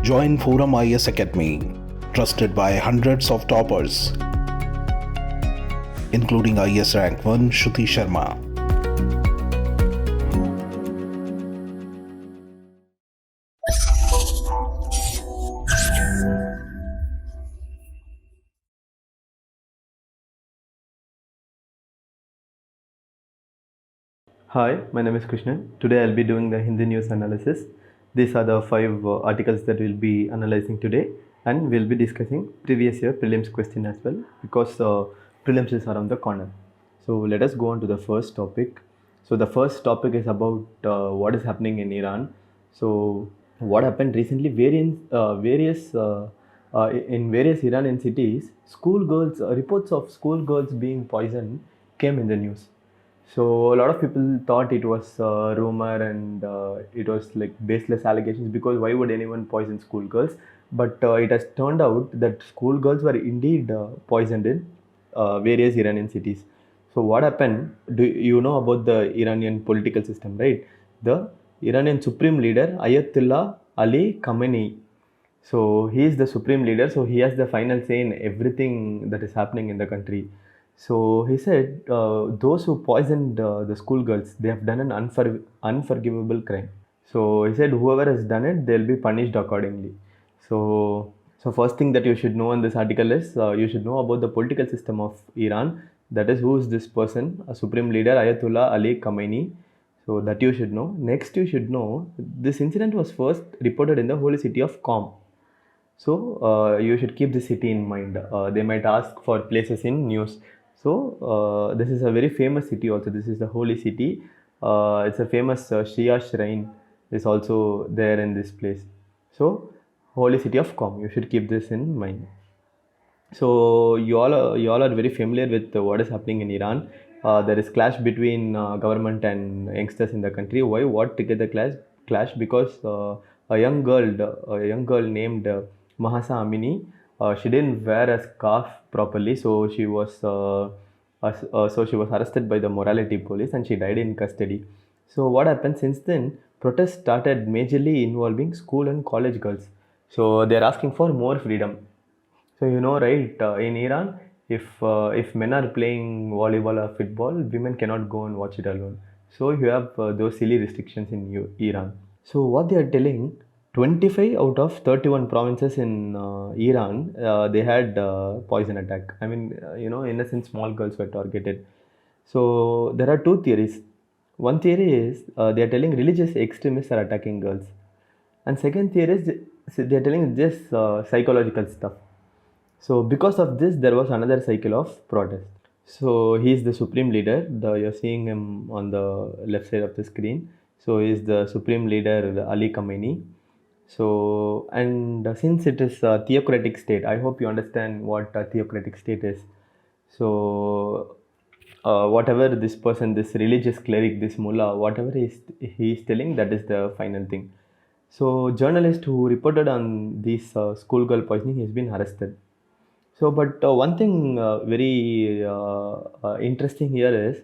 Join ForumIAS Academy, trusted by hundreds of toppers, including IAS Rank 1 Shruti Sharma. Hi, my name is Krishnan. Today I'll be doing the Hindi news analysis. These are the 5 articles that we'll be analyzing today, and we'll be discussing previous year prelims question as well, because prelims is around the corner. So let us go on to the first topic. So the first topic is about what is happening in Iran. So what happened recently? In various Iranian cities, schoolgirls reports of schoolgirls being poisoned came in the news. So a lot of people thought it was rumor and it was like baseless allegations, because why would anyone poison schoolgirls? But it has turned out that schoolgirls were indeed poisoned in various Iranian cities. So what happened? Do you know about the Iranian political system, right? The Iranian supreme leader Ayatollah Ali Khamenei. So he is the supreme leader. So he has the final say in everything that is happening in the country. So he said, those who poisoned the schoolgirls, they have done an unforgivable crime. So he said, whoever has done it, they'll be punished accordingly. So first thing that you should know in this article is you should know about the political system of Iran. That is, who is this person? A supreme leader, Ayatollah Ali Khamenei. So that you should know. Next, you should know this incident was first reported in the holy city of Qom. So you should keep this city in mind. They might ask for places in news. So this is a very famous city also. This is the holy city. It's a famous Shia shrine is also there in this place. So holy city of Qom. You should keep this in mind. So you all are very familiar with what is happening in Iran. There is clash between government and youngsters in the country. Why? What triggered the clash? Because a young girl named Mahsa Amini, she didn't wear a scarf properly, so she was arrested by the morality police and she died in custody. So what happened since then? Protests started majorly involving school and college girls. So they're asking for more freedom. So you know, right? In Iran, if men are playing volleyball or football, women cannot go and watch it alone. So you have those silly restrictions in Iran. So what they are telling, 25 out of 31 provinces in Iran, they had poison attack. I mean, in a sense, small girls were targeted. So there are two theories. One theory is they are telling religious extremists are attacking girls, and second theory is they are telling this psychological stuff. So because of this, there was another cycle of protest. So he is the supreme leader. You're seeing him on the left side of the screen. So he is the supreme leader Ali Khamenei. So and since it is a theocratic state, I hope you understand what a theocratic state is. So whatever this person, this religious cleric, this mullah, whatever he is telling, that is the final thing. So journalist who reported on this schoolgirl poisoning has been arrested. So, but one thing very interesting here is,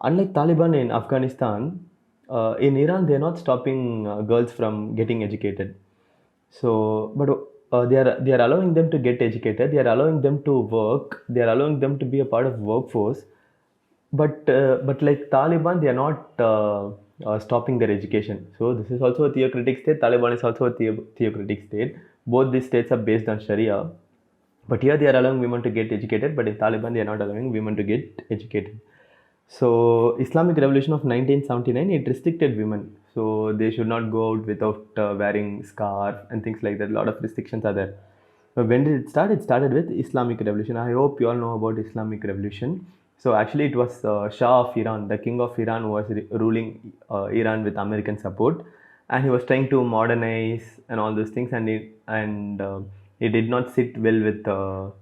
unlike Taliban in Afghanistan, in Iran they are not stopping girls from getting educated. So, but they are allowing them to get educated. They are allowing them to work. They are allowing them to be a part of workforce. But like Taliban, they are not stopping their education. So this is also a theocratic state. Taliban is also a theocratic state. Both these states are based on Sharia. But here they are allowing women to get educated, but in Taliban they are not allowing women to get educated. So Islamic Revolution of 1979, it restricted women. So they should not go out without wearing scarf and things like that. A lot of restrictions are there. So when did it start? It started with Islamic Revolution. I hope you all know about Islamic Revolution. So actually it was Shah of Iran, the king of Iran, was ruling Iran with American support, and he was trying to modernize and all those things, and it did not sit well with the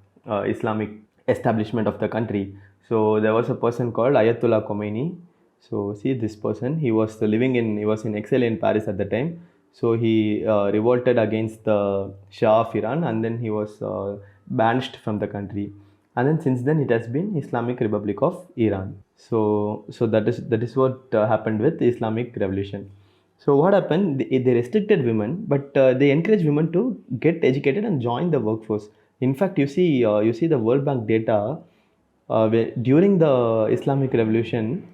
Islamic establishment of the country. So there was a person called Ayatollah Khomeini. So see this person, he was in exile in Paris at the time. So he revolted against the Shah of Iran, and then he was banished from the country. And then since then it has been Islamic Republic of Iran. So that is what happened with the Islamic Revolution. So what happened? They restricted women, but they encouraged women to get educated and join the workforce. In fact, you see the World Bank data during the Islamic Revolution,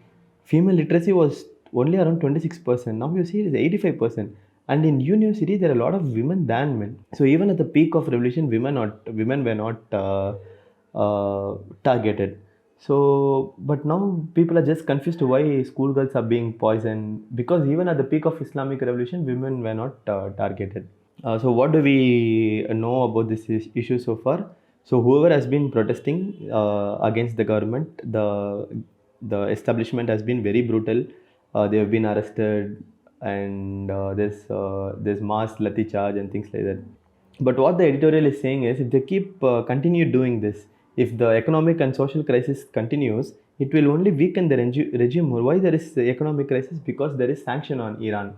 female literacy was only around 26%. Now you see it is 85%. And in university, there are a lot of women than men. So even at the peak of revolution, women were not targeted. So, but now people are just confused to why schoolgirls are being poisoned, because even at the peak of Islamic revolution, women were not targeted. So what do we know about this issue so far? So whoever has been protesting against the government, the establishment has been very brutal. They have been arrested, and there's mass lathi charge and things like that. But what the editorial is saying is, if they keep continue doing this, if the economic and social crisis continues, it will only weaken the regime more. Why there is economic crisis? Because there is sanction on Iran.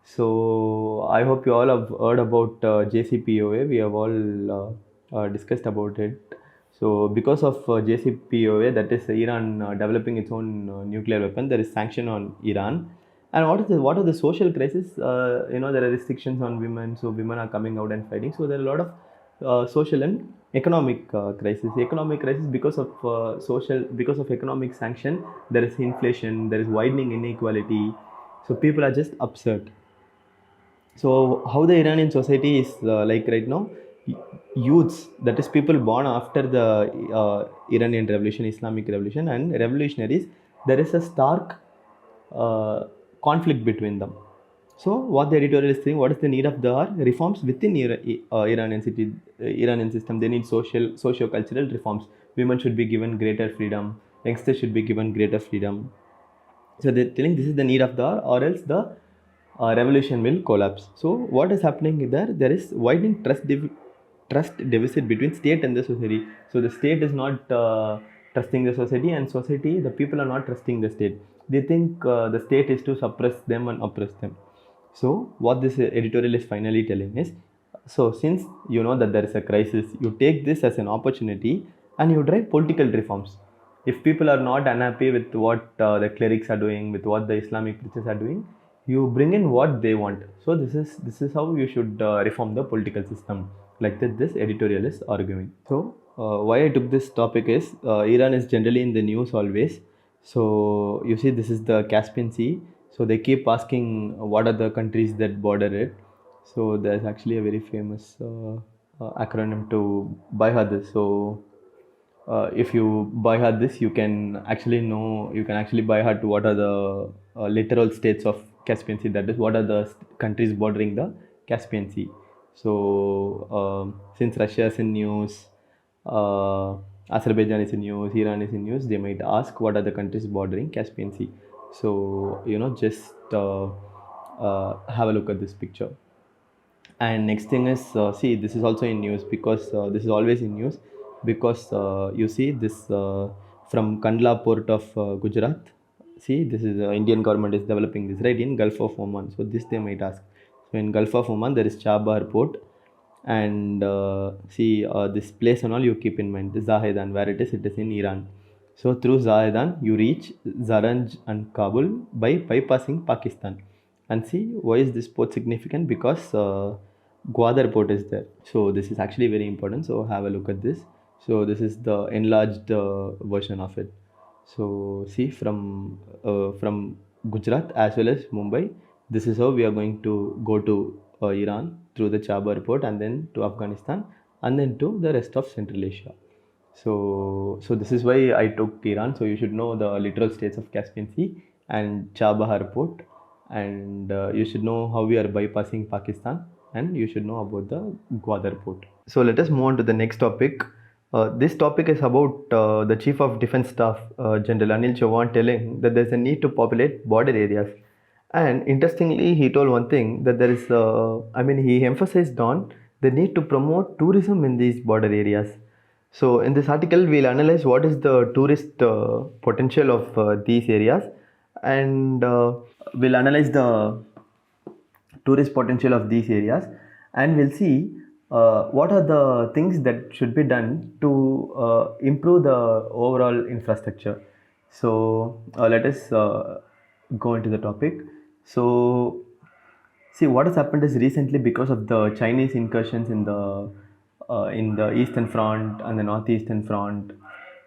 So I hope you all have heard about JCPOA. We have all discussed about it. So because of JCPOA, that is Iran developing its own nuclear weapon, there is sanction on Iran. And what are the social crisis? There are restrictions on women, so women are coming out and fighting. So there are a lot of social and economic crisis. Economic crisis because of because of economic sanction. There is inflation. There is widening inequality. So people are just upset. So how the Iranian society is like right now, youths, that is people born after the Iranian revolution, Islamic revolution, and revolutionaries, there is a stark conflict between them. So what the editorial is saying, what is the need of the hour? Reforms within Iranian system. They need socio-cultural reforms. Women should be given greater freedom. Youngsters should be given greater freedom. So they're telling this is the need of the hour, or else the revolution will collapse. So what is happening there? There is widening trust deficit between state and the society. So the state is not trusting the society, and society, the people are not trusting the state. They think the state is to suppress them and oppress them. So what this editorial is finally telling is, so since you know that there is a crisis, you take this as an opportunity and you drive political reforms. If people are not unhappy with what the clerics are doing, with what the Islamic preachers are doing, you bring in what they want. So this is how you should reform the political system. Like that, this editorial is arguing. So why I took this topic is Iran is generally in the news always. So you see, this is the Caspian Sea. So they keep asking what are the countries that border it. So there's actually a very famous acronym to byheart this. So if you byheart this, you can actually byheart what are the littoral states of Caspian Sea. That is, what are the countries bordering the Caspian Sea. So since Russia is in news, Azerbaijan is in news, Iran is in news, they might ask what are the countries bordering Caspian Sea. So just have a look at this picture. And next thing is, see, this is also in news, because this is always in news, because you see this from Kandla port of Gujarat. See, this is Indian government is developing this, right, in Gulf of Oman. So this they might ask. So in Gulf of Oman there is Chabahar port, and see, this place and all you keep in mind, this Zahedan, where it is in Iran. So through Zahedan you reach Zaranj and Kabul by bypassing Pakistan. And see, why is this port significant? Because Gwadar port is there. So this is actually very important. So have a look at this. So this is the enlarged version of it. So see, from Gujarat as well as Mumbai, this is how we are going to go to Iran through the Chabahar port, and then to Afghanistan, and then to the rest of Central Asia. So this is why I took Iran. So you should know the literal states of Caspian Sea and Chabahar port, and you should know how we are bypassing Pakistan, and you should know about the Gwadar port. So let us move on to the next topic. This topic is about the Chief of Defence Staff, General Anil Chauhan, telling that there is a need to populate border areas. And interestingly, he told one thing, that there is, he emphasized on the need to promote tourism in these border areas. So in this article, we'll analyze what is the tourist potential of these areas, and we'll analyze the tourist potential of these areas, and we'll see what are the things that should be done to improve the overall infrastructure. So let us go into the topic. So See, what has happened is recently because of the Chinese incursions in the Eastern Front and the Northeastern Front.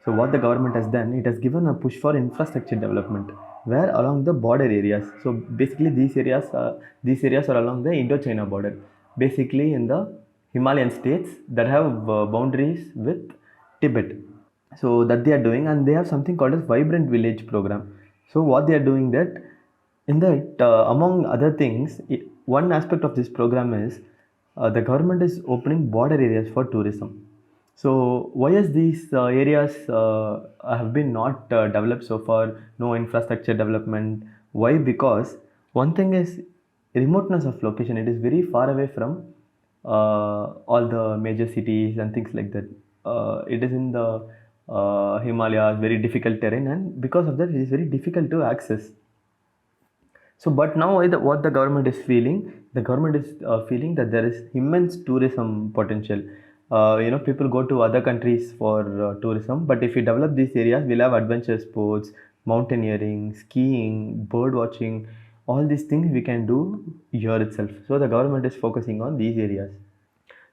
So what the government has done, it has given a push for infrastructure development, where along the border areas. So basically, these areas are along the Indo-China border, basically in the Himalayan states that have boundaries with Tibet. So that they are doing, and they have something called as vibrant village program. So what they are doing that, in that among other things, one aspect of this program is the government is opening border areas for tourism. So why is these areas have been not developed so far? No infrastructure development. Why? Because one thing is remoteness of location. It is very far away from all the major cities and things like that. It is in the Himalayas, very difficult terrain, and because of that, it is very difficult to access. So, but now what the government is feeling, the government is feeling that there is immense tourism potential. People go to other countries for tourism, but if we develop these areas, we'll have adventure sports, mountaineering, skiing, bird watching, all these things we can do here itself. So the government is focusing on these areas.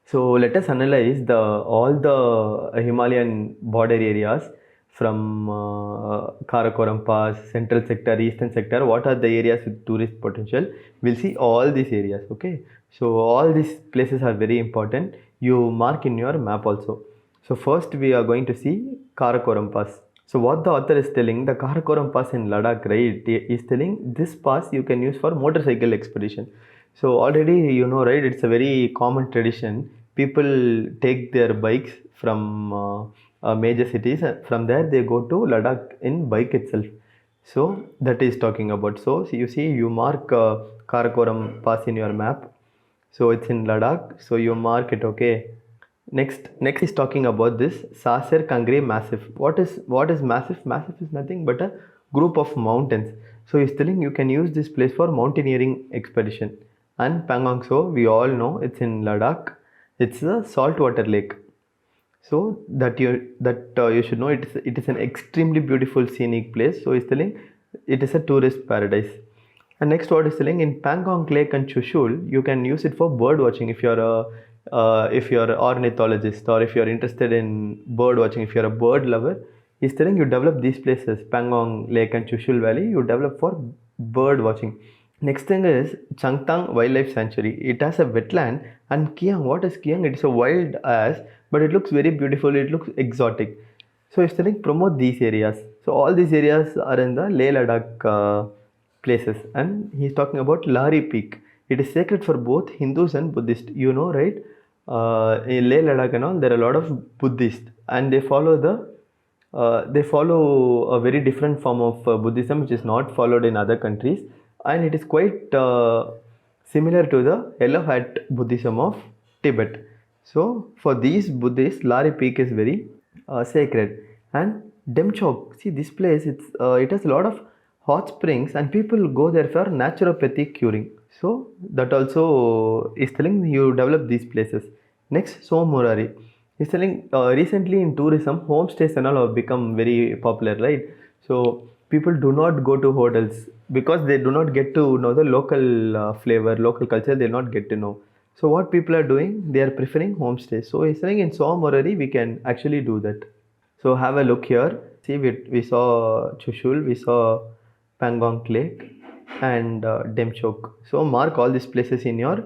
So let us analyze the all the Himalayan border areas from Karakoram Pass, Central Sector, Eastern Sector. What are the areas with tourist potential? We'll see all these areas. Okay. So all these places are very important. You mark in your map also. So first we are going to see Karakoram Pass. So what the author is telling, the Karakoram Pass in Ladakh, right, is telling this pass you can use for motorcycle expedition. So already right, it's a very common tradition. People take their bikes from major cities. From there they go to Ladakh in bike itself. So that is talking about. So you see, you mark Karakoram Pass in your map. So it's in Ladakh. So you mark it, okay. Next is talking about this Saser Kangri Massif. What is Massif? Massif is nothing but a group of mountains. So he's telling you can use this place for mountaineering expedition. And Pangong So we all know it's in Ladakh. It's a saltwater lake. So you should know it is an extremely beautiful scenic place. So he's telling it is a tourist paradise. And next, what is telling, in Pangong Lake and Chushul, you can use it for bird watching if you're an ornithologist, or if you're interested in bird watching, if you're a bird lover. He's telling you develop these places, Pangong Lake and Chushul Valley, you develop for bird watching. Next thing is Changtang Wildlife Sanctuary. It has a wetland, and Kiang. What is Kiang? It is a wild ass, but it looks very beautiful. It looks exotic. So it's telling promote these areas. So all these areas are in the Leh Ladakh places, and he's talking about Lari Peak. It is sacred for both Hindus and Buddhists. You know, right? In Leh Ladakh and all, there are a lot of Buddhists, and they follow a very different form of Buddhism, which is not followed in other countries, and it is quite similar to the Yellow Hat Buddhism of Tibet. So for these Buddhists, Lari Peak is very sacred. And Demchok, see this place, it has a lot of hot springs, and people go there for naturopathic curing. So that also is telling you develop these places. Next, Somurari. He's telling recently in tourism, homestays and all have become very popular, right? So people do not go to hotels because they do not get to know the local flavor, local culture. They'll not get to know. So what people are doing, they are preferring homestays. So he's saying in Somurari we can actually do that. So have a look here. See, we saw Chushul, we saw Pangong Lake, and Demchok. So mark all these places in your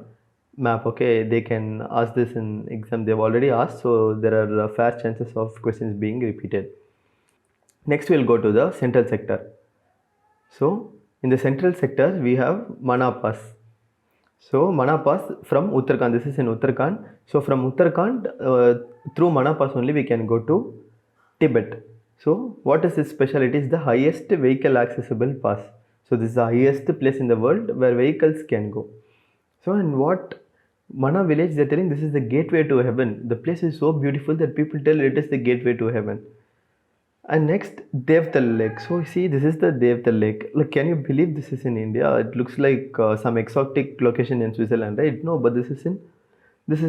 map. Okay, they can ask this in exam. They've already asked, so there are fair chances of questions being repeated. Next, we'll go to the central sector. So in the central sector, we have Manapas. So Manapas from Uttarakhand. This is in Uttarakhand. So from Uttarakhand, through Manapas only we can go to Tibet. So what is its specialty? Is the highest vehicle accessible pass. So this is the highest place in the world where vehicles can go. So and what Mana village, they're telling this is the gateway to heaven. The place is so beautiful that people tell it is the gateway to heaven. And next, Devtal Lake. So see, this is the Devtal Lake. Like, can you believe this is in India? It looks like some exotic location in Switzerland, right? No, but this is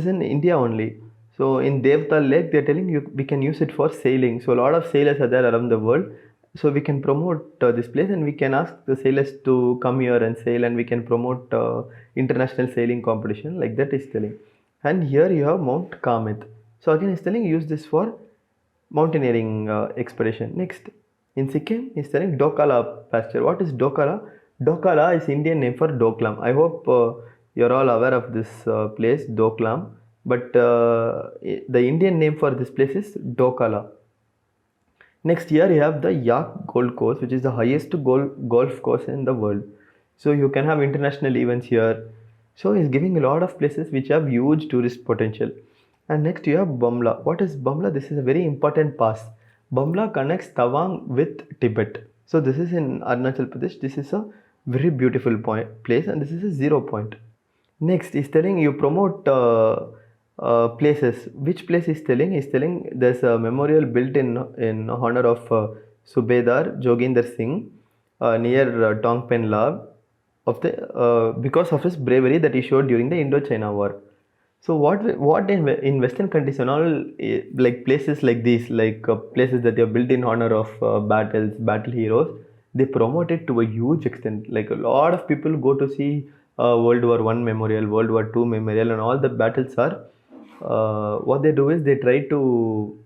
in India only. So in Devtal Lake, they're telling you we can use it for sailing. So a lot of sailors are there around the world. So we can promote this place, and we can ask the sailors to come here and sail, and we can promote international sailing competition, like that is telling. And here you have Mount Kamit. So again is telling use this for mountaineering expedition. Next, in Sikkim is telling Dokala pasture. What is Dokala? Dokala is Indian name for Doklam. I hope you're all aware of this place, Doklam. But the Indian name for this place is Dokala. Next year you have the Yak Gold Course, which is the highest golf course in the world. So you can have international events here. So it's giving a lot of places which have huge tourist potential. And next you have Bamla. What is Bamla? This is a very important pass. Bamla connects Tawang with Tibet. So this is in Arunachal Pradesh. This is a very beautiful place, and this is a 0 point. Next is telling you promote places. Which place is telling? Is telling there's a memorial built in honor of Subedar Joginder Singh near Tongpen Lab of the because of his bravery that he showed during the Indo-China War. So what in Western countries and all, like places like these, like places that they are built in honor of battle heroes, they promote it to a huge extent. Like a lot of people go to see World War One memorial, World War Two memorial, and all the battles are. What they do is they try to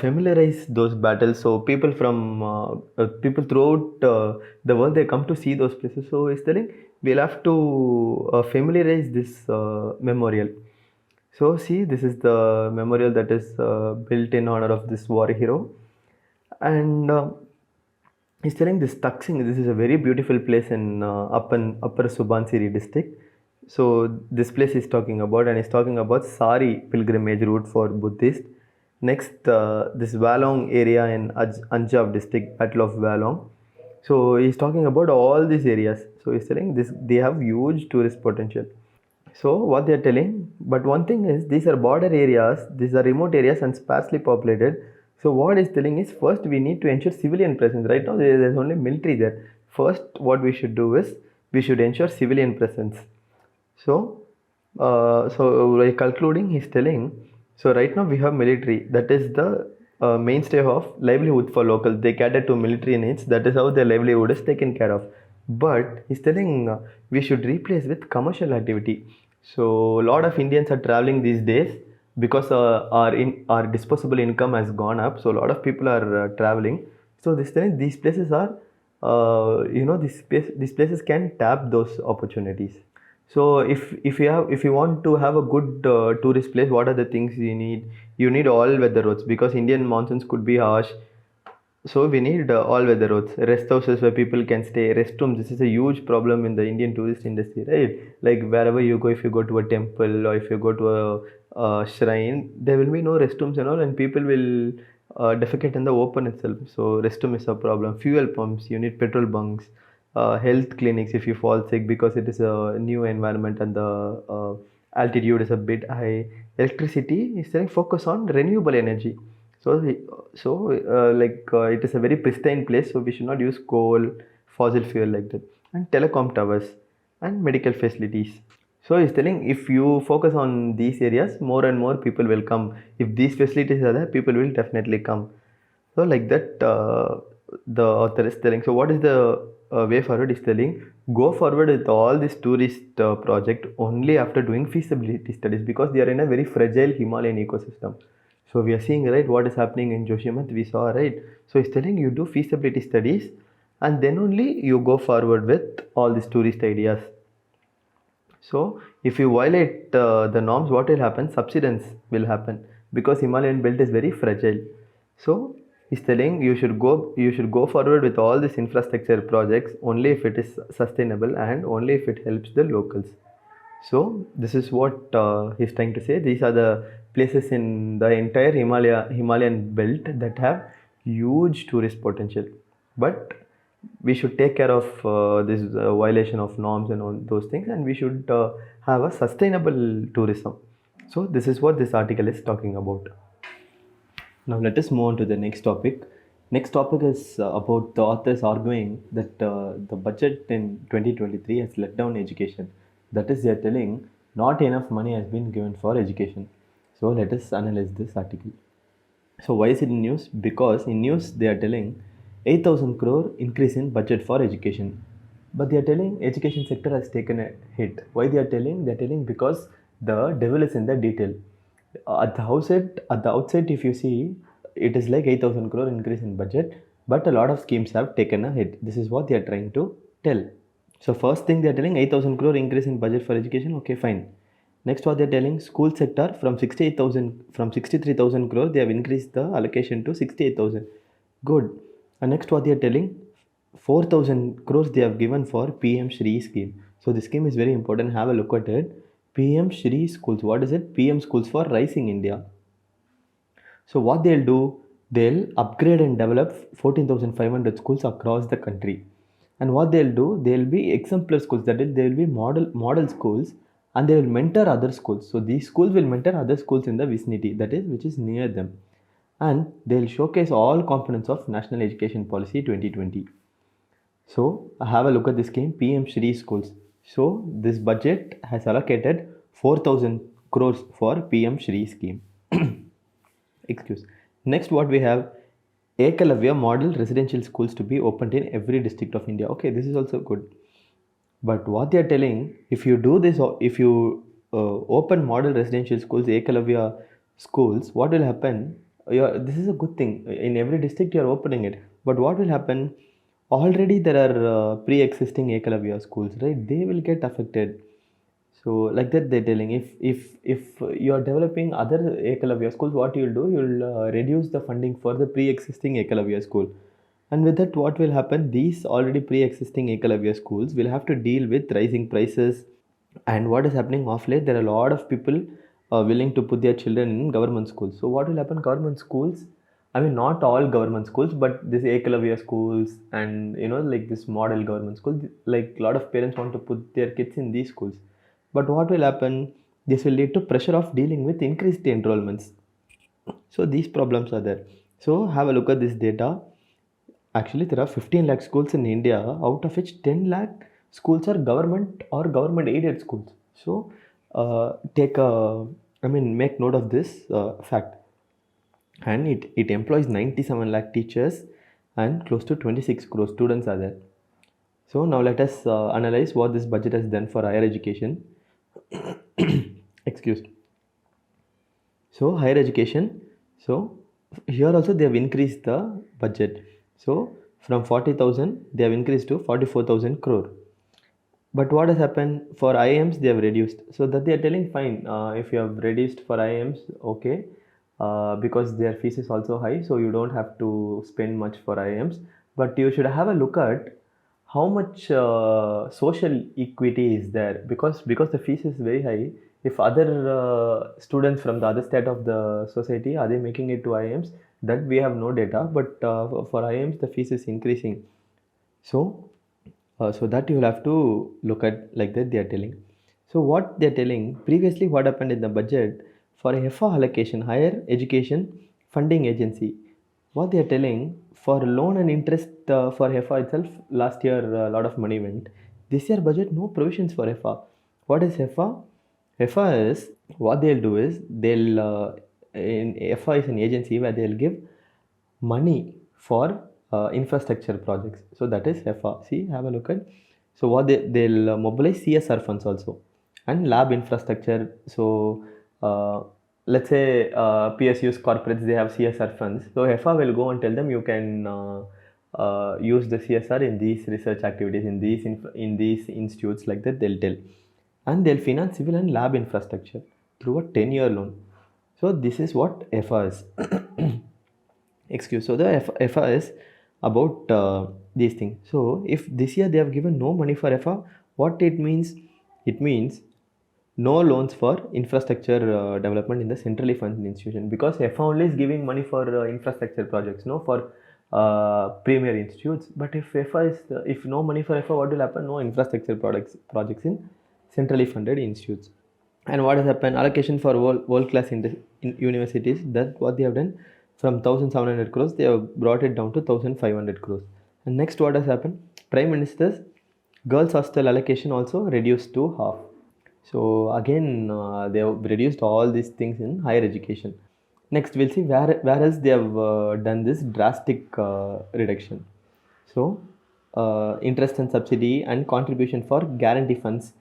familiarize those battles. So people throughout the world, they come to see those places. So it's telling we'll have to familiarize this memorial. So see, this is the memorial that is built in honor of this war hero, and he's telling this Taksing. This is a very beautiful place in Upper Subansiri district. So this place is talking about, and he's talking about Sari pilgrimage route for Buddhist. Next, this Walong area in Anjav district, Battle of Walong. So he's talking about all these areas. So he's telling this they have huge tourist potential. So what they are telling, but one thing is these are border areas, these are remote areas and sparsely populated. So what is telling is first we need to ensure civilian presence. Right now there's only military there. First what we should do is we should ensure civilian presence. So like concluding, he's telling, so right now we have military, that is the mainstay of livelihood for locals. They cater to military needs, that is how their livelihood is taken care of. But he's telling we should replace with commercial activity. So a lot of Indians are traveling these days because our disposable income has gone up. So a lot of people are traveling. So these places are these places can tap those opportunities. So if you want to have a good tourist place, what are the things you need? You need all weather roads because Indian monsoons could be harsh. So we need all weather roads, rest houses where people can stay, restrooms. This is a huge problem in the Indian tourist industry, right? Like wherever you go, if you go to a temple or if you go to a shrine, there will be no restrooms and all, and people will defecate in the open itself. So restroom is a problem. Fuel pumps, you need petrol bunks, health clinics if you fall sick because it is a new environment and the altitude is a bit high. Electricity is saying focus on renewable energy. So it is a very pristine place, so we should not use coal, fossil fuel like that. And telecom towers and medical facilities. So he's telling if you focus on these areas, more and more people will come. If these facilities are there, people will definitely come. So like that, the author is telling. So what is the way forward? Is telling go forward with all this tourist project only after doing feasibility studies because they are in a very fragile Himalayan ecosystem. So we are seeing right what is happening in Joshimath. We saw right. So he's telling you do feasibility studies and then only you go forward with all these tourist ideas. So if you violate the norms, what will happen? Subsidence will happen because Himalayan belt is very fragile. So he's telling you should go forward with all these infrastructure projects only if it is sustainable and only if it helps the locals. So this is what he's trying to say. These are the places in the entire Himalayan belt that have huge tourist potential. But we should take care of this violation of norms and all those things, and we should have a sustainable tourism. So this is what this article is talking about. Now let us move on to the next topic. Next topic is about the authors arguing that the budget in 2023 has let down education. That is, they are telling not enough money has been given for education. So let us analyze this article. So why is it in news? Because in news they are telling 8,000 crore increase in budget for education. But they are telling education sector has taken a hit. Why they are telling? They are telling because the devil is in the detail. At the outset, if you see, it is like 8,000 crore increase in budget, but a lot of schemes have taken a hit. This is what they are trying to tell. So first thing they are telling 8,000 crore increase in budget for education. Okay, fine. Next, what they're telling, school sector from 63,000 crore, they have increased the allocation to 68,000. Good. And next, what they're telling, 4,000 crores they have given for PM Shri scheme. So this scheme is very important. Have a look at it. PM Shri schools. What is it? PM schools for Rising India. So what they'll do, they'll upgrade and develop 14,500 schools across the country. And what they'll do, they'll be exemplar schools. That is, they'll be model schools, and they will mentor other schools. So these schools will mentor other schools in the vicinity, that is, which is near them. And they'll showcase all components of National Education Policy 2020. So have a look at this scheme, PM Shri schools. So this budget has allocated 4,000 crores for PM Shri scheme. Excuse. Next, what we have, Ekalavya model residential schools to be opened in every district of India. Okay, this is also good. But what they are telling, if you do this, or if you open model residential schools, Ekalavya schools, what will happen? This is a good thing. In every district, you are opening it. But what will happen? Already there are pre-existing Ekalavya schools, right? They will get affected. So like that they're telling, if you are developing other Ekalavya schools, what you'll do, you'll reduce the funding for the pre-existing Ekalavya school. And with that, what will happen? These already pre-existing Ekalavya schools will have to deal with rising prices. And what is happening off late? There are a lot of people willing to put their children in government schools. So what will happen? Government schools, I mean, not all government schools, but this Ekalavya schools and like this model government schools, like a lot of parents want to put their kids in these schools. But what will happen? This will lead to pressure of dealing with increased enrollments. So these problems are there. So have a look at this data. Actually, there are 15 lakh schools in India, out of which 10 lakh schools are government or government aided schools. So make note of this fact. And it employs 97 lakh teachers and close to 26 crore students are there. So now let us analyze what this budget has done for higher education. Excuse. So higher education. So here also they have increased the budget. So from 40,000 they have increased to 44,000 crore. But what has happened for IIMs? They have reduced. So that they are telling, fine, if you have reduced for IIMs, okay, because their fees is also high, so you don't have to spend much for IIMs. But you should have a look at how much social equity is there, because the fees is very high. If other students from the other state of the society, are they making it to IIMs? That we have no data, but for IIMs the fees is increasing. So that you will have to look at, like that they are telling. So what they are telling, previously what happened in the budget for HEFA allocation, higher education funding agency, what they are telling, for loan and interest for HEFA itself, last year a lot of money went. This year budget, no provisions for HEFA. What is HEFA? HEFA is, what they'll do is, HEFA is an agency where they'll give money for infrastructure projects. So that is HEFA. See, have a look at. So what they'll mobilize CSR funds also and lab infrastructure. So let's say PSUs, corporates, they have CSR funds. So HEFA will go and tell them, you can use the CSR in these research activities, in these institutes, like that they'll tell. And they'll finance civil and lab infrastructure through a 10-year loan. So this is what HEFA is. Excuse. So the FA is about these things. So if this year they have given no money for FA, what it means? It means no loans for infrastructure development in the centrally funded institution, because FA only is giving money for infrastructure projects, no for premier institutes. But if if no money for FA, what will happen? No infrastructure projects in centrally funded institutes. And what has happened? Allocation for world class in universities. That's what they have done. From 1,700 crores, they have brought it down to 1,500 crores. And next, what has happened? Prime Minister's girls' hostel allocation also reduced to half. So again, they have reduced all these things in higher education. Next, we'll see where else they have done this drastic reduction. So, interest and subsidy and contribution for guarantee funds,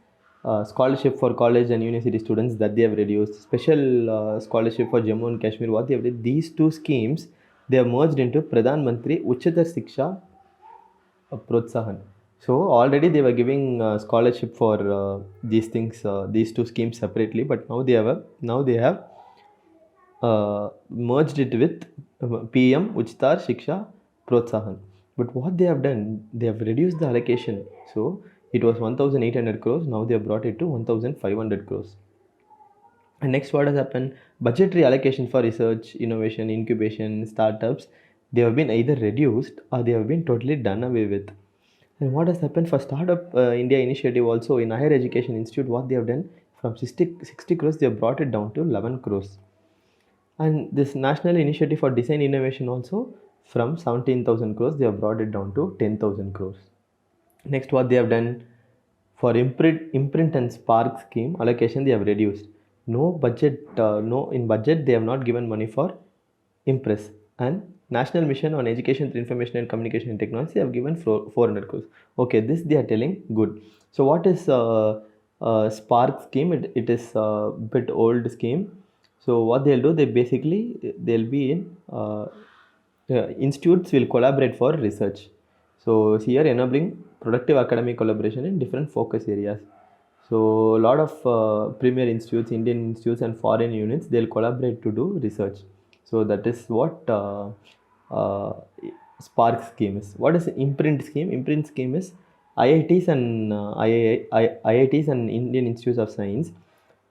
scholarship for college and university students that they have reduced, special scholarship for Jammu and Kashmir, what they have did, these two schemes, they have merged into Pradhan Mantri Uchatar Shiksha Protsahan. So already they were giving scholarship for these things, these two schemes separately, but now they have merged it with PM Uchtar Shiksha Protsahan. But what they have done, they have reduced the allocation. So it was 1,800 crores. Now they have brought it to 1,500 crores. And next, what has happened? Budgetary allocation for research, innovation, incubation, startups, they have been either reduced or they have been totally done away with. And what has happened for Startup India initiative also in higher education institute, what they have done from 60 crores, they have brought it down to 11 crores. And this national initiative for design innovation also from 17,000 crores, they have brought it down to 10,000 crores. Next, what they have done for imprint and spark scheme allocation, they have reduced. No budget, no in budget they have not given money for impress. And national mission on education through information and communication and technology, they have given 400 crores. Okay, this they are telling good. So what is spark scheme? It is a bit old scheme. So what they'll do, they'll be in institutes will collaborate for research. So here enabling productive academic collaboration in different focus areas. So a lot of premier institutes, Indian institutes and foreign units, they'll collaborate to do research. So that is what uh, Spark scheme is. What is imprint scheme? Imprint scheme is IITs and IITs and Indian Institutes of Science.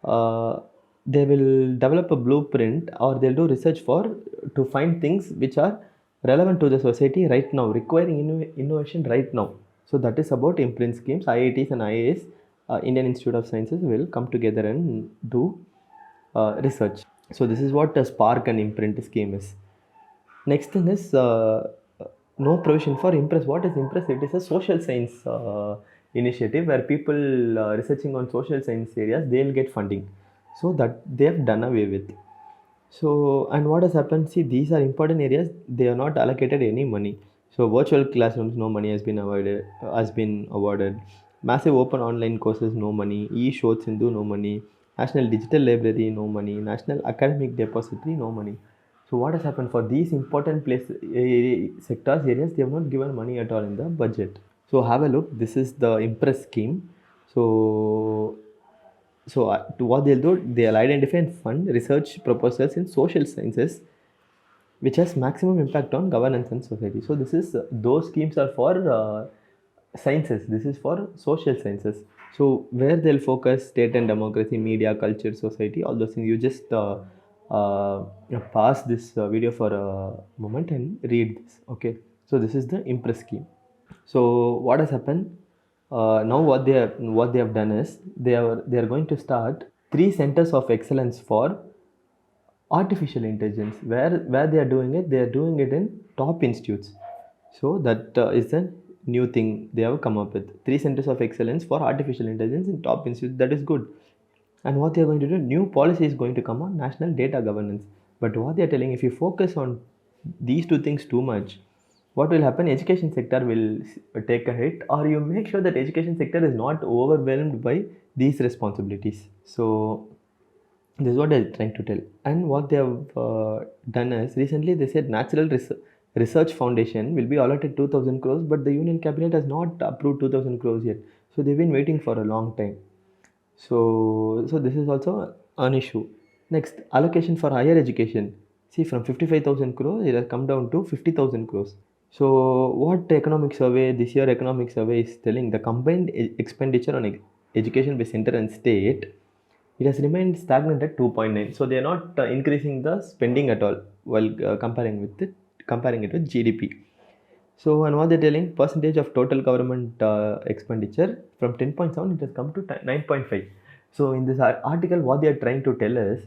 Uh, they will develop a blueprint or they'll do research for to find things which are relevant to the society right now, requiring innovation right now. So that is about imprint schemes. IITs and IAS, Indian Institute of Sciences, will come together and do research. So this is what a spark and imprint scheme is. Next thing is no provision for impress. What is impress? It is a social science initiative where people researching on social science areas, they'll get funding. So that they have done away with. So, and what has happened? See, these are important areas. They are not allocated any money. So, virtual classrooms, no money has been avoided. Has been awarded. Massive open online courses, no money. E-Show Sindhu, no money. National Digital Library, no money. National Academic Depository, no money. So, what has happened for these important sectors areas? They have not given money at all in the budget. So, have a look. This is the Impress scheme. So to what they'll do, they'll identify and fund research proposals in social sciences which has maximum impact on governance and society. So this is those schemes are for sciences. This is for social sciences. So where they'll focus state and democracy, media, culture, society, all those things. You just pause this video for a moment and read this. Okay. So this is the Impress scheme. So what has happened? Now what they have done is they are going to start 3 centers of excellence for artificial intelligence. Where they are doing it, they are doing it in top institutes. So that is a new thing they have come up with. 3 centers of excellence for artificial intelligence in top institutes. That is good. And what they are going to do, new policy is going to come on national data governance. But what they are telling, if you focus on these two things too much, what will happen? Education sector will take a hit, or you make sure that education sector is not overwhelmed by these responsibilities. So this is what they're trying to tell. And what they have done is recently they said Natural Research Foundation will be allotted 2,000 crores, but the Union Cabinet has not approved 2,000 crores yet. So they've been waiting for a long time. So this is also an issue. Next, allocation for higher education. See, from 55,000 crores, it has come down to 50,000 crores. So what economic survey, this year economic survey is telling, the combined expenditure on education by center and state, it has remained stagnant at 2.9. So they are not increasing the spending at all while comparing it with GDP. So and what they're telling, percentage of total government expenditure from 10.7 it has come to 9.5. So in this article, what they are trying to tell is,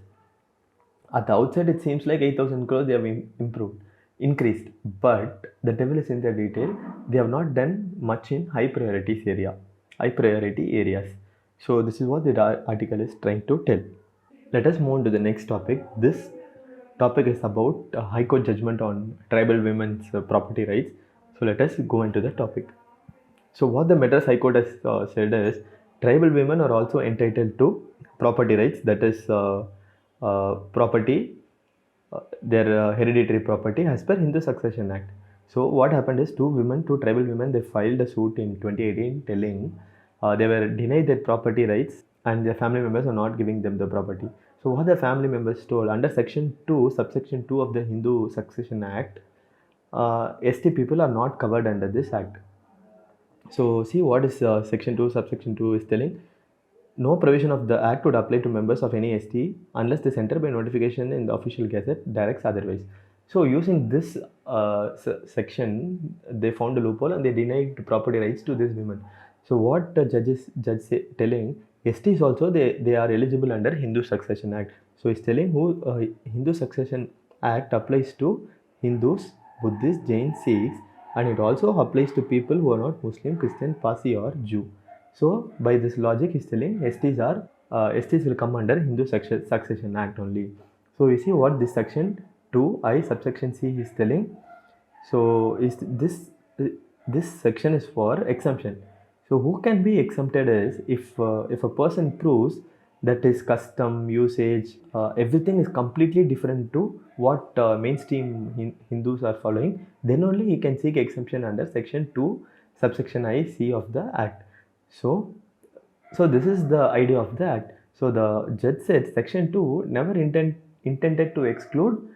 at the outset it seems like 8,000 crores they have increased, but the devil is in the detail. They have not done much in high priority areas. So this is what the article is trying to tell. Let us move on to the next topic. This topic is about a High Court judgment on tribal women's property rights. So let us go into the topic. So what the Madras High Court has said is tribal women are also entitled to property rights, that is property, their hereditary property as per Hindu Succession Act. So what happened is two tribal women, they filed a suit in 2018 telling they were denied their property rights and their family members are not giving them the property. So what the family members told, under section 2, subsection 2 of the Hindu Succession Act, ST people are not covered under this act. So see what is section 2 subsection 2 is telling. No provision of the act would apply to members of any ST unless they enter by notification in the official gazette directs otherwise. So using this section, they found a loophole and they denied property rights to these women. So what the judge telling, STs also they are eligible under Hindu Succession Act. So he's telling who Hindu Succession Act applies to Hindus, Buddhists, Jains, Sikhs, and it also applies to people who are not Muslim, Christian, Parsi or Jew. So by this logic, he's telling STs will come under Hindu Succession Act only. So you see what this section 2I subsection C is telling. So is this section is for exemption. So who can be exempted is if a person proves that his custom, usage, everything is completely different to what mainstream Hindus are following, then only he can seek exemption under section 2 subsection I C of the act. So this is the idea of the act. So the judge said section 2 never intended to exclude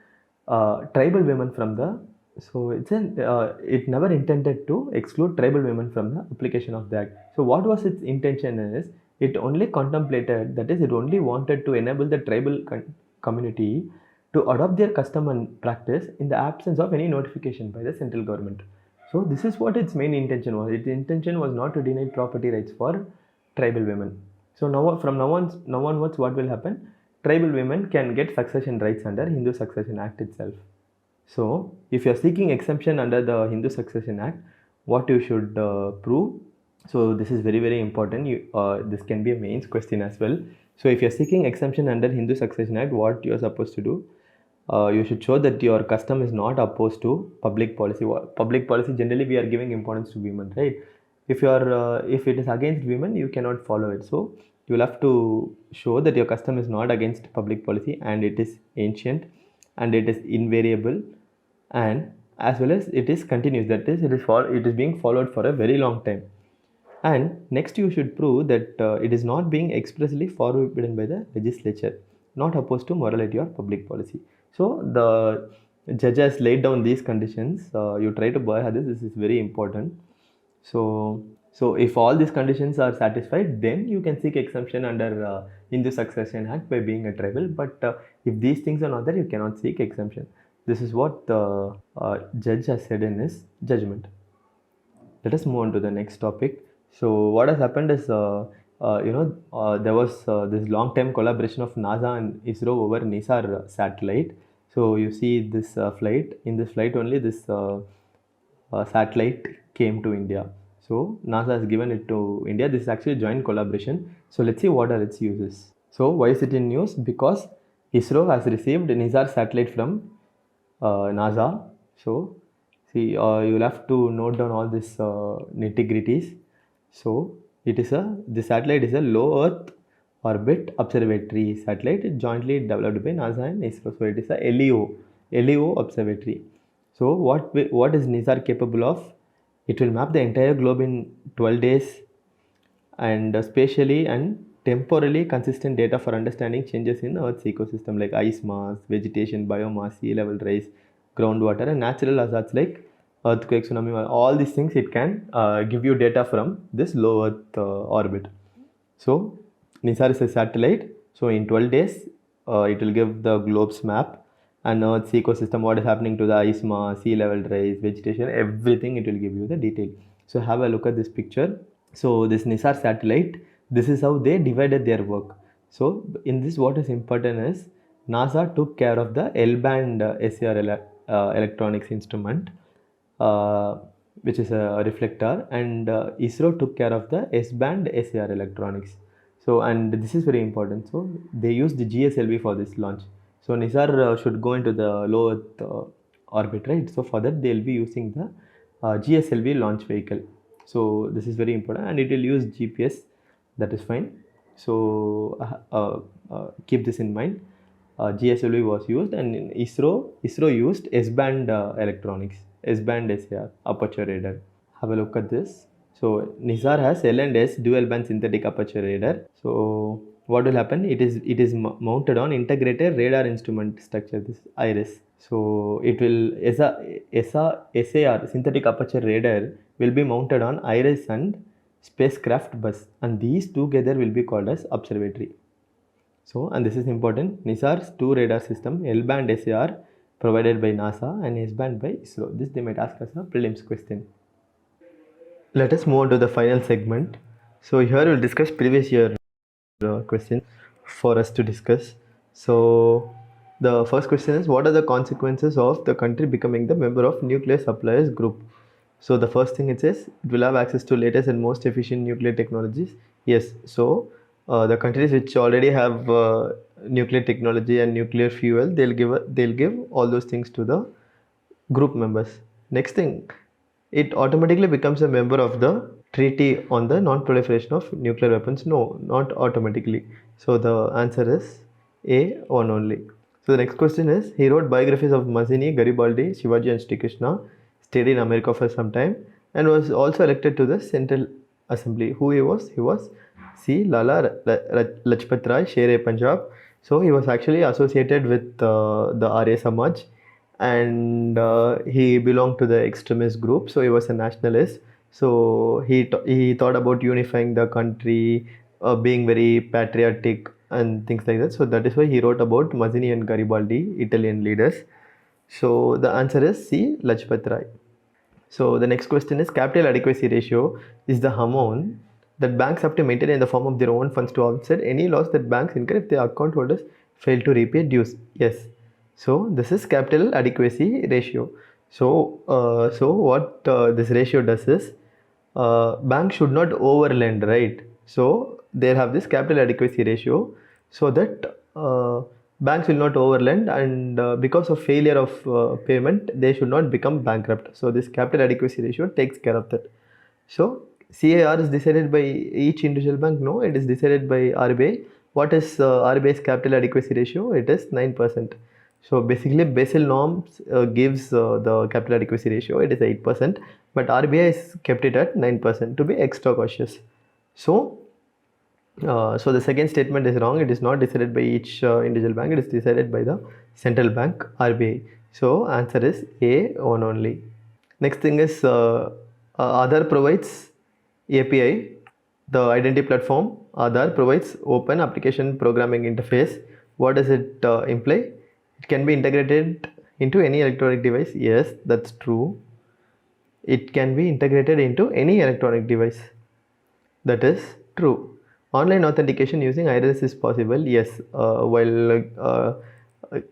tribal women from the, so it never intended to exclude tribal women from the application of the act. So what was its intention is, it only contemplated, that is, it only wanted to enable the tribal community to adopt their custom and practice in the absence of any notification by the central government. So this is what its main intention was. Its intention was not to deny property rights for tribal women. So from now onwards, what will happen? Tribal women can get succession rights under Hindu Succession Act itself. So if you are seeking exemption under the Hindu Succession Act, what you should prove? So this is very, very important. This can be a mains question as well. So if you are seeking exemption under Hindu Succession Act, what you are supposed to do? You should show that your custom is not opposed to public policy. Public policy, generally we are giving importance to women, right? If it is against women, you cannot follow it. So you will have to show that your custom is not against public policy and it is ancient and it is invariable, and as well as it is continuous, that is, it is being followed for a very long time. And next you should prove that it is not being expressly forbidden by the legislature, not opposed to morality or public policy. So the judge has laid down these conditions. You try to buy this is very important. So if all these conditions are satisfied, then you can seek exemption under Hindu Succession Act by being a tribal. But if these things are not there, you cannot seek exemption. This is what the judge has said in his judgment. Let us move on to the next topic. So what has happened is, there was this long-time collaboration of NASA and ISRO over NISAR satellite. So you see this flight. In this flight only, this satellite came to India. So NASA has given it to India. This is actually a joint collaboration. So let's see what are its uses. So why is it in news? Because ISRO has received NISAR satellite from NASA. So see, you'll have to note down all these nitty-gritties. So the satellite is a low Earth orbit observatory satellite jointly developed by NASA and ISRO. So it is a LEO observatory. So what is NISAR capable of? It will map the entire globe in 12 days and spatially and temporally consistent data for understanding changes in Earth's ecosystem like ice mass, vegetation, biomass, sea level rise, groundwater, and natural hazards like earthquake, tsunami. All these things it can give you data from this low Earth orbit. So NISAR is a satellite. So in 12 days, it will give the globe's map and Earth's ecosystem, what is happening to the ice mass, sea level rise, vegetation, everything. It will give you the detail. So have a look at this picture. So this NISAR satellite, this is how they divided their work. So in this, what is important is NASA took care of the L-band SAR electronics instrument, which is a reflector, and ISRO took care of the S-band SAR electronics. So, and this is very important. So they used the GSLV for this launch. So NISAR should go into the low Earth orbit, right? So for that they'll be using the GSLV launch vehicle. So this is very important, and it will use GPS. That is fine. So keep this in mind. GSLV was used, and in ISRO used S-band electronics, S-band SAR aperture radar. Have a look at this. So NISAR has L and S dual band synthetic aperture radar. So what will happen? It is mounted on integrated radar instrument structure. This IRIS. So it will SAR synthetic aperture radar will be mounted on IRIS and spacecraft bus, and these together will be called as observatory. So, and this is important, NISAR's two radar system, L-band SAR provided by NASA and S-band by ISRO. This they might ask us a prelims question. Let us move on to the final segment. So here we'll discuss previous year questions for us to discuss. So the first question is, what are the consequences of the country becoming the member of nuclear suppliers group? So the first thing it says, it will have access to latest and most efficient nuclear technologies. Yes, so the countries which already have nuclear technology and nuclear fuel, they'll give all those things to the group members. Next thing, it automatically becomes a member of the treaty on the non-proliferation of nuclear weapons. No, not automatically. So the answer is A, one only. So the next question is, he wrote biographies of Mazzini, Garibaldi, Shivaji and Sri Krishna, stayed in America for some time, and was also elected to the Central Assembly. Who he was? He was C. Lala Lajpat Rai, Sher-e-Punjab. So he was actually associated with the Arya Samaj, and he belonged to the extremist group. So he was a nationalist. So he thought about unifying the country, being very patriotic and things like that. So that is why he wrote about Mazzini and Garibaldi, Italian leaders. So the answer is C. Lajpat Rai. So the next question is, capital adequacy ratio is the amount that banks have to maintain in the form of their own funds to offset any loss that banks incur if their account holders fail to repay dues. Yes. So this is capital adequacy ratio. So what this ratio does is, banks should not overlend, right? So they have this capital adequacy ratio, so that banks will not overlend, and because of failure of payment, they should not become bankrupt. So this capital adequacy ratio takes care of that. So CAR is decided by each individual bank? No, it is decided by RBI. What is RBI's capital adequacy ratio? It is 9%. So basically Basel norms gives the capital adequacy ratio, it is 8%, but RBI has kept it at 9% to be extra cautious. So so the second statement is wrong. It is not decided by each individual bank. It is decided by the central bank, RBI. So answer is A, one only. Next thing is, Aadhaar provides API. The identity platform Aadhaar provides open application programming interface. What does it imply? It can be integrated into any electronic device. Yes, that's true. It can be integrated into any electronic device. That is true. Online authentication using iris is possible. Yes, while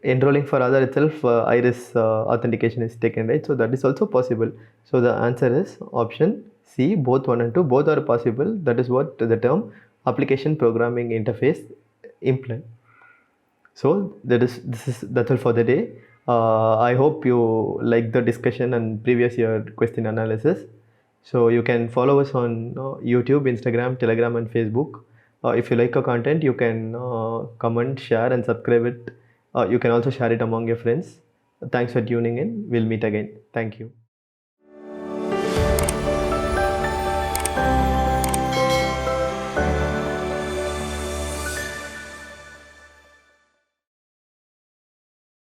enrolling for Aadhaar itself, iris authentication is taken, right? So that is also possible. So the answer is option C, both 1 and 2, both are possible. That is what the term application programming interface implies. So that's all for the day. I hope you like the discussion and previous year question analysis. So you can follow us on YouTube, Instagram, Telegram and Facebook. If you like our content, you can comment, share and subscribe it. You can also share it among your friends. Thanks for tuning in. We'll meet again. Thank you.